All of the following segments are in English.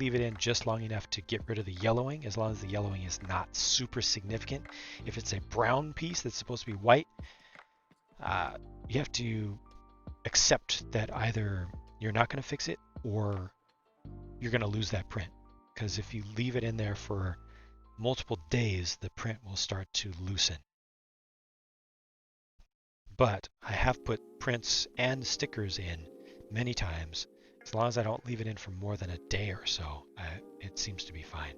leave it in just long enough to get rid of the yellowing, as long as the yellowing is not super significant. If it's a brown piece that's supposed to be white, you have to accept that either you're not going to fix it or you're going to lose that print. Because if you leave it in there for multiple days, the print will start to loosen. But I have put prints and stickers in many times. As long as I don't leave it in for more than a day or so, it seems to be fine.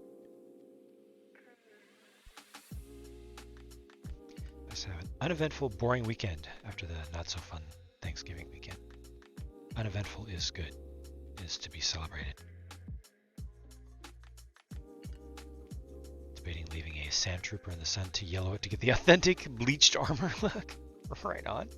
Let's have an uneventful, boring weekend after the not-so-fun Thanksgiving weekend. Uneventful is good, is to be celebrated. Debating leaving a sand trooper in the sun to yellow it to get the authentic bleached armor look. Right on.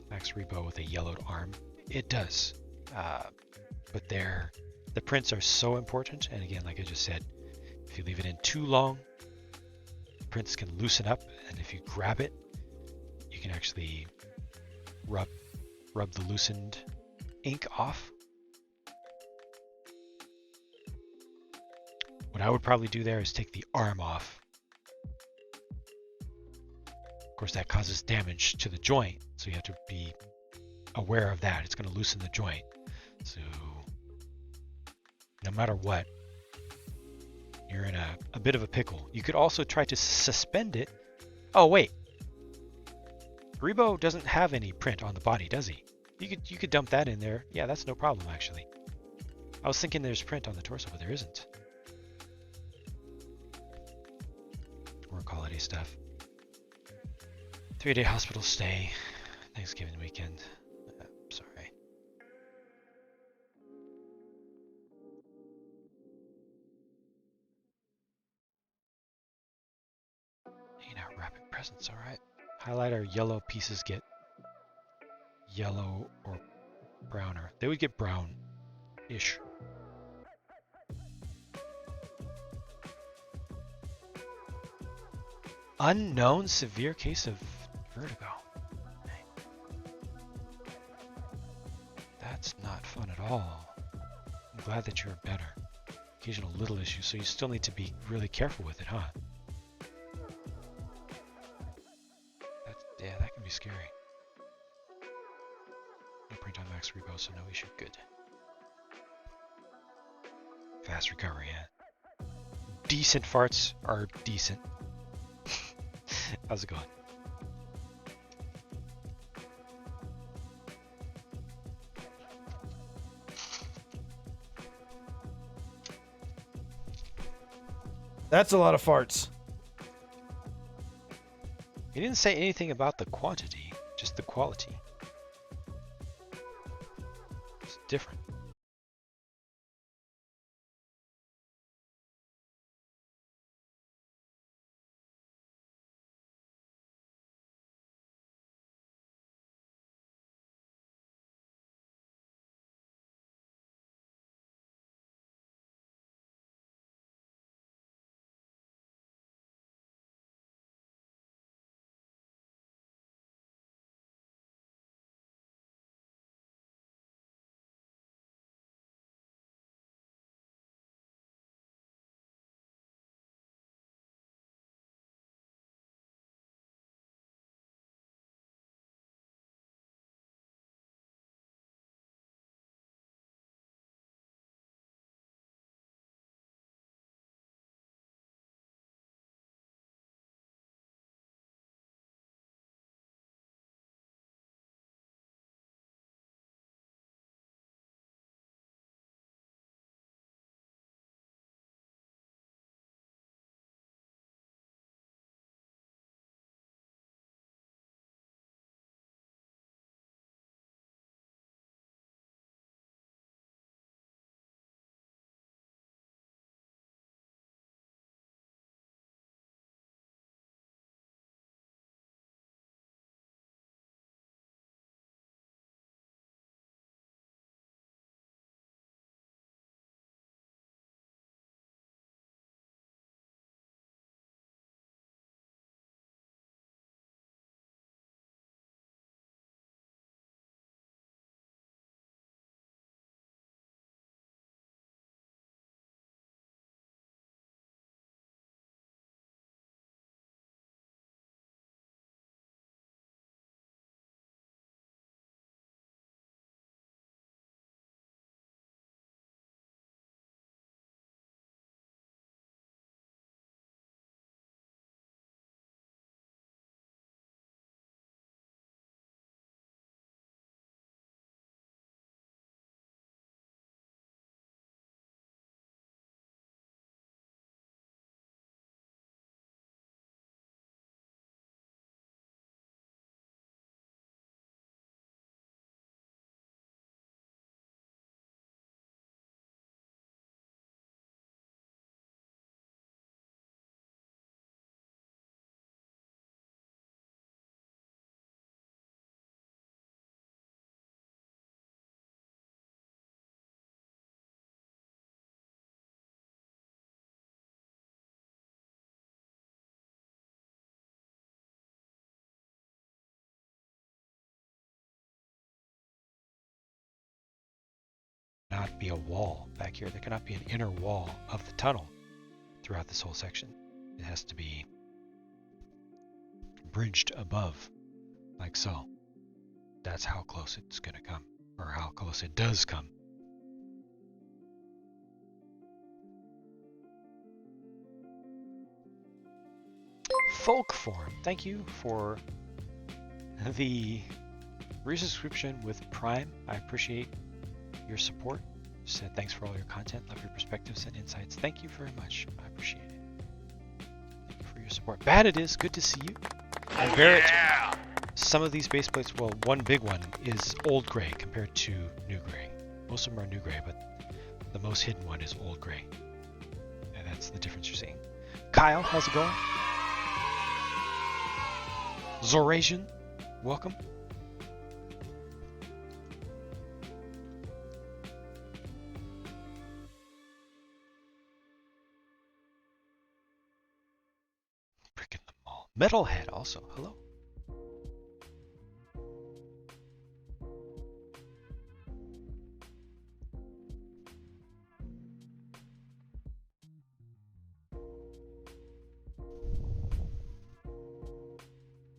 Max Rebo with a yellowed arm. It does. But the prints are so important. And again, like I just said, if you leave it in too long, the prints can loosen up. And if you grab it, you can actually rub the loosened ink off. What I would probably do there is take the arm off. Of course, that causes damage to the joint, so you have to be aware of that. It's going to loosen the joint. So no matter what, you're in a bit of a pickle. You could also try to suspend it. Oh, wait. Rebo doesn't have any print on the body, does he? You could dump that in there. Yeah, that's no problem, actually. I was thinking there's print on the torso, but there isn't. Work holiday stuff. 3-day hospital stay. Thanksgiving weekend. Sorry. Hang out rapid presence, alright. Highlight our yellow pieces get yellow or browner. They would get brown-ish. Unknown severe case of vertigo. That's not fun at all. I'm glad that you're better. Occasional little issues, so you still need to be really careful with it, huh? Yeah, that can be scary. No print on Max Rebo, so no issue. Good. Fast recovery, yeah. Decent farts are decent. How's it going? That's a lot of farts. He didn't say anything about the quantity, just the quality. It's different. cannot be a wall back here. There cannot be an inner wall of the tunnel throughout this whole section. It has to be bridged above, like so. That's how close it's going to come, or how close it does come. Folk Form, thank you for the resubscription with Prime. I appreciate your support. Said thanks for all your content, love your perspectives and insights. Thank you very much. I appreciate it. Thank you for your support. Bad it is, good to see you. And Barrett, some of these base plates, well, one big one is old gray compared to new gray. Most of them are new gray, but the most hidden one is old gray. And that's the difference you're seeing. Kyle, how's it going? Zorasian, welcome. Brick in the mall. Metalhead also, hello.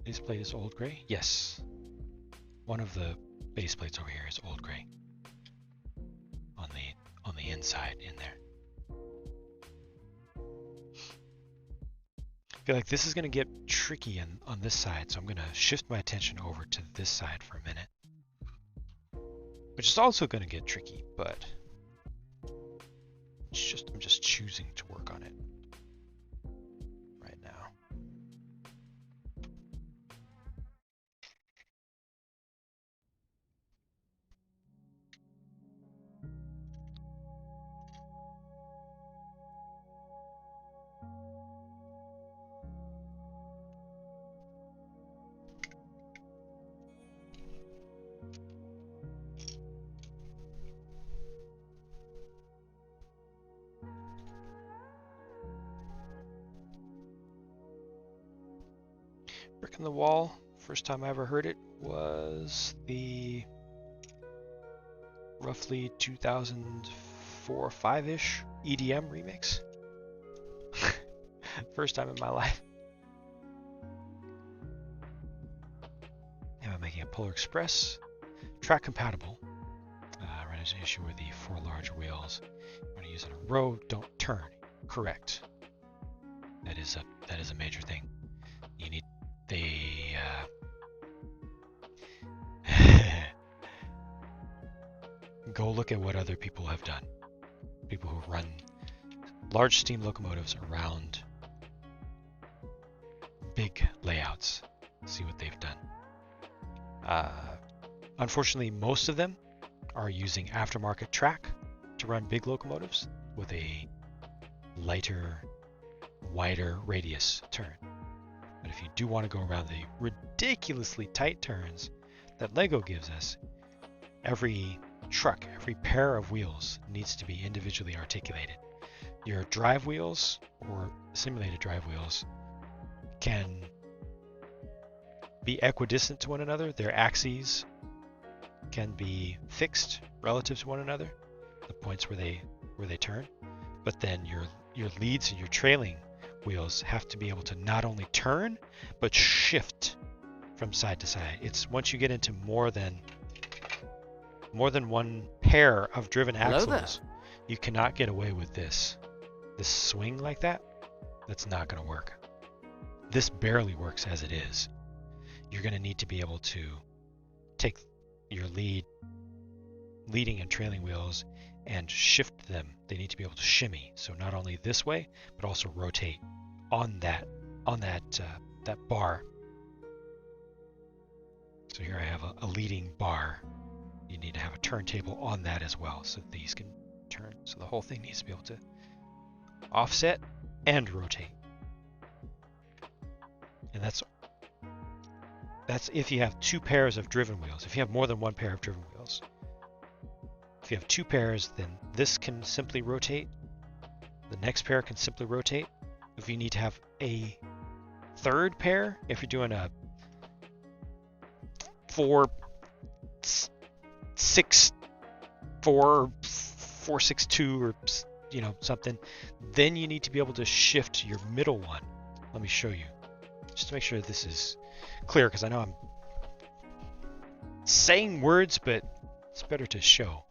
Base plate is old gray? Yes. One of the base plates over here is old gray. On the inside in there. I feel like this is going to get tricky on this side, so I'm going to shift my attention over to this side for a minute. Which is also going to get tricky, but I'm just choosing to work on it right now. Brick in the Wall, first time I ever heard it was the roughly 2004 or 5-ish EDM remix. First time in my life. Now I'm making a Polar Express. Track compatible. Ran into an issue with the 4 large wheels. When I use it in a row, don't turn. Correct. That is a major thing. You need go look at what other people have done. People who run large steam locomotives around big layouts. See what they've done. Unfortunately, most of them are using aftermarket track to run big locomotives with a lighter, wider radius turn. But if you do want to go around the ridiculously tight turns that LEGO gives us, every truck, every pair of wheels needs to be individually articulated. Your drive wheels or simulated drive wheels can be equidistant to one another. Their axes can be fixed relative to one another, the points where they turn. But then your leads and your trailing wheels have to be able to not only turn but shift from side to side. It's once you get into more than one pair of driven axles, you cannot get away with this swing like that. That's not going to work. This barely works as it is. You're going to need to be able to take your leading and trailing wheels and shift them. They need to be able to shimmy. So not only this way, but also rotate on that bar. So here I have a leading bar. You need to have a turntable on that as well, so these can turn. So the whole thing needs to be able to offset and rotate. And that's if you have 2 pairs of driven wheels. If you have more than 1 pair of driven wheels. If you have 2 pairs, then this can simply rotate. The next pair can simply rotate. If you need to have a 3rd pair, if you're doing a 4, 6, 4, 462 or something, then you need to be able to shift your middle one. Let me show you, just to make sure this is clear, because I know I'm saying words, but it's better to show.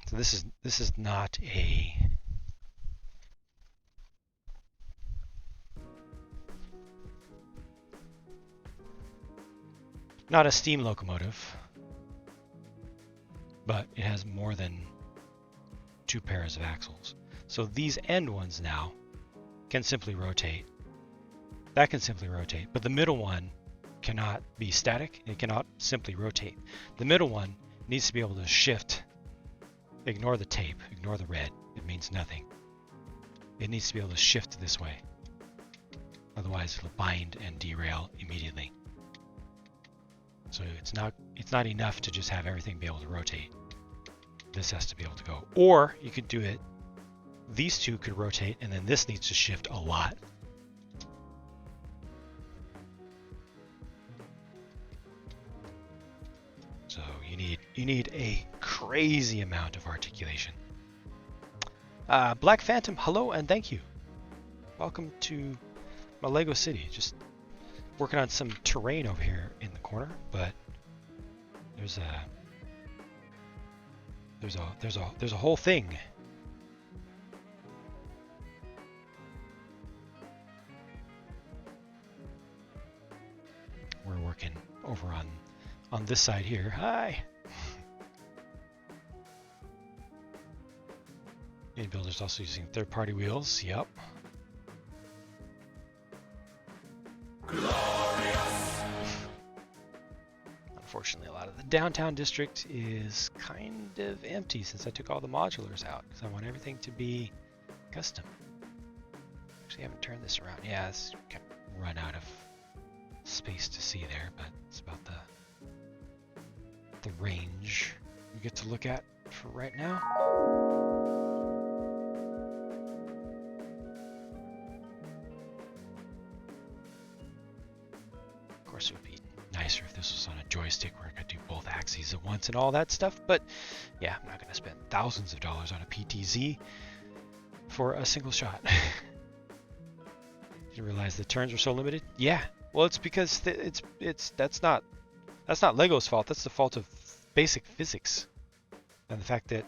So this is not a steam locomotive, but it has more than 2 pairs of axles. So these end ones now can simply rotate. That can simply rotate, but the middle one cannot be static. It cannot simply rotate. The middle one needs to be able to shift. Ignore the tape, ignore the red. It means nothing. It needs to be able to shift this way. Otherwise it'll bind and derail immediately. So it's not enough to just have everything be able to rotate. This has to be able to go. Or you could do it, these two could rotate, and then this needs to shift a lot. So you need a crazy amount of articulation. Black Phantom, hello and thank you. Welcome to my Lego City. Just working on some terrain over here in the corner, but there's a whole thing. We're working over on this side here. Hi. Game builders also using third-party wheels. Yep. Glorious. Unfortunately, a lot of the downtown district is kind of empty since I took all the modulars out because I want everything to be custom. Actually, I haven't turned this around. Yeah, it's kind of run out of space to see there, but it's about the range we get to look at for right now. Of course, it would be nicer if this was on a joystick where I could do both axes at once and all that stuff, but yeah, I'm not going to spend thousands of dollars on a PTZ for a single shot. Did you realize the turns were so limited? Yeah, well, it's because that's not Lego's fault. That's the fault of basic physics and the fact that